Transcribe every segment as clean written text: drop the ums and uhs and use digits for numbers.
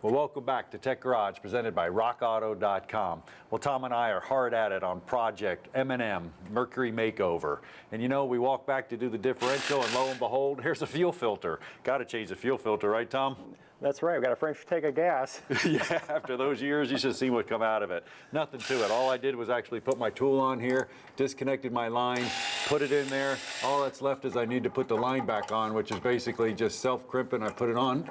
Well, welcome back to Tech Garage, presented by RockAuto.com. Well, Tom and I are hard at it on project M&M, Mercury Makeover. And you know, we walk back to do the differential, and lo and behold, here's a fuel filter. Got to change the fuel filter, right, Tom? That's right. We got a French tank of gas. Yeah, after those years, you should see what come out of it. Nothing to it. All I did was actually put my tool on here, disconnected my line, put it in there. All that's left is I need to put the line back on, which is basically just self-crimping. I put it on.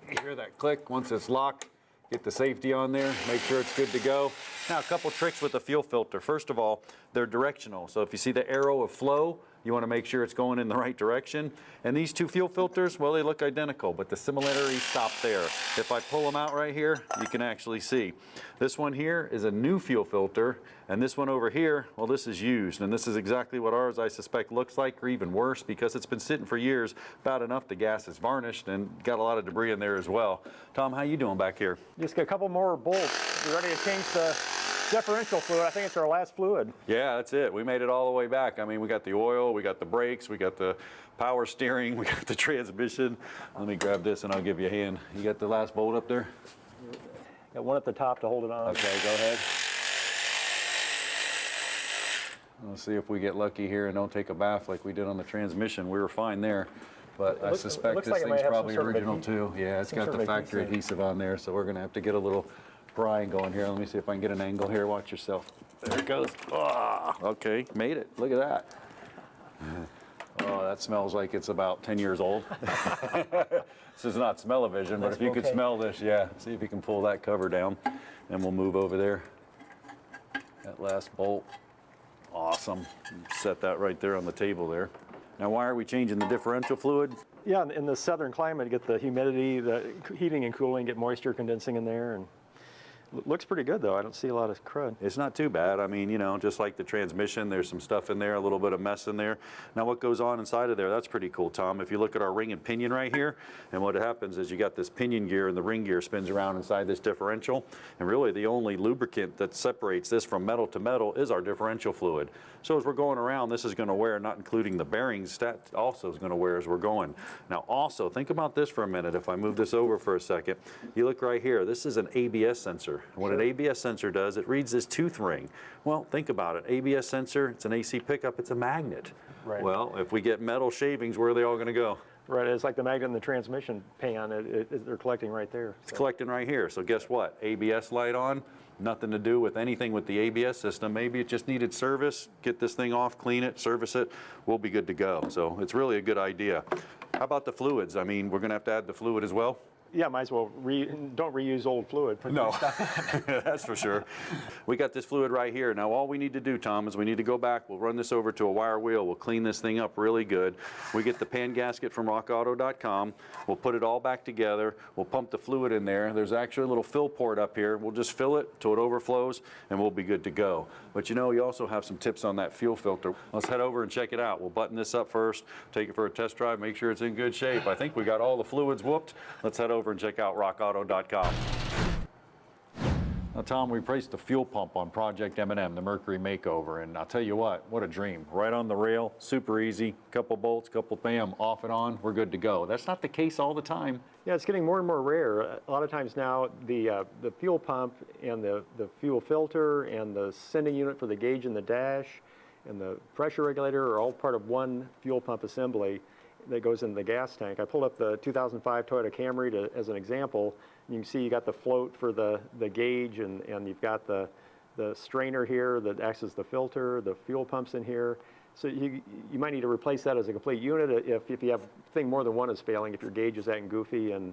You hear that click. Once it's locked, get the safety on there, make sure it's good to go. Now, a couple tricks with the fuel filter. First of all, they're directional. So if you see the arrow of flow, you want to make sure it's going in the right direction. And these two fuel filters, well, they look identical, but the similarities stop there. If I pull them out right here, you can actually see. This one here is a new fuel filter, and this one over here, well, this is used. And this is exactly what ours, I suspect, looks like, or even worse, because it's been sitting for years, about enough the gas is varnished and got a lot of debris in there as well. Tom, how you doing back here? Just got a couple more bolts. We're ready to change the differential fluid. I think it's our last fluid. Yeah, that's it. We made it all the way back. I mean, we got the oil, we got the brakes, we got the power steering, we got the transmission. Let me grab this and I'll give you a hand. You got the last bolt up there? Got one at the top to hold it on. Okay, go ahead. Let's see if we get lucky here and don't take a bath like we did on the transmission. We were fine there, but I suspect this thing's probably original too. Yeah, it's got the factory adhesive on there, so we're gonna have to get a little prying going here. Let me see if I can get an angle here. Watch yourself. There it goes. Oh, okay, made it. Look at that. Oh, that smells like it's about 10 years old. This is not smell-o-vision, but if you could smell this, yeah. See if you can pull that cover down, and we'll move over there. That last bolt. Awesome. Set that right there on the table there. Now, why are we changing the differential fluid? Yeah, in the southern climate, get the humidity, the heating and cooling, get moisture condensing in there, and looks pretty good, though. I don't see a lot of crud. It's not too bad. I mean, you know, just like the transmission, there's some stuff in there, a little bit of mess in there. Now, what goes on inside of there, that's pretty cool, Tom. If you look at our ring and pinion right here, and what happens is you got this pinion gear, and the ring gear spins around inside this differential. And really, the only lubricant that separates this from metal to metal is our differential fluid. So as we're going around, this is going to wear, not including the bearings, that also is going to wear as we're going. Now, also, think about this for a minute. If I move this over for a second, you look right here. This is an ABS sensor. What an ABS sensor does, it reads this tooth ring. Well, think about it. ABS sensor, it's an AC pickup, it's a magnet. Right. Well, if we get metal shavings, where are they all going to go? Right, it's like the magnet in the transmission pan. They're collecting right there. It's collecting right here. So guess what? ABS light on, nothing to do with anything with the ABS system. Maybe it just needed service. Get this thing off, clean it, service it. We'll be good to go. So it's really a good idea. How about the fluids? I mean, we're going to have to add the fluid as well. Yeah, might as well don't reuse old fluid. No, that's for sure. We got this fluid right here. Now, all we need to do, Tom, is we need to go back. We'll run this over to a wire wheel. We'll clean this thing up really good. We get the pan gasket from RockAuto.com. We'll put it all back together. We'll pump the fluid in there. There's actually a little fill port up here. We'll just fill it till it overflows, and we'll be good to go. But you know, you also have some tips on that fuel filter. Let's head over and check it out. We'll button this up first, take it for a test drive, make sure it's in good shape. I think we got all the fluids whooped. Let's head over and check out RockAuto.com. Now, Tom, we replaced the fuel pump on Project M&M, the Mercury Makeover, and I'll tell you what a dream. Right on the rail, super easy, couple bolts, couple bam, off and on, we're good to go. That's not the case all the time. Yeah, it's getting more and more rare. A lot of times now, the fuel pump and the fuel filter and the sending unit for the gauge and the dash and the pressure regulator are all part of one fuel pump assembly that goes in the gas tank. I pulled up the 2005 Toyota Camry as an example. You can see you got the float for the gauge, and you've got the strainer here that acts as the filter, the fuel pumps in here. So you might need to replace that as a complete unit if you have thing more than one is failing, if your gauge is acting goofy and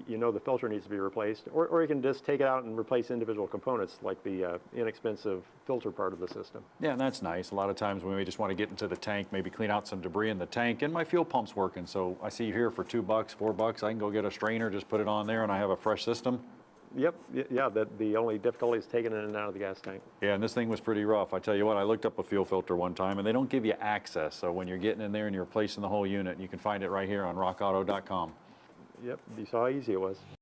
you know the filter needs to be replaced, or you can just take it out and replace individual components like the inexpensive filter part of the system. Yeah, and that's nice. A lot of times we may just want to get into the tank, maybe clean out some debris in the tank, and my fuel pump's working. So I see you here for $2, $4, I can go get a strainer, just put it on there, and I have a fresh system. Yep, yeah, the only difficulty is taking it in and out of the gas tank. Yeah, and this thing was pretty rough. I tell you what, I looked up a fuel filter one time, and they don't give you access. So when you're getting in there and you're replacing the whole unit, you can find it right here on RockAuto.com. Yep, you saw how easy it was.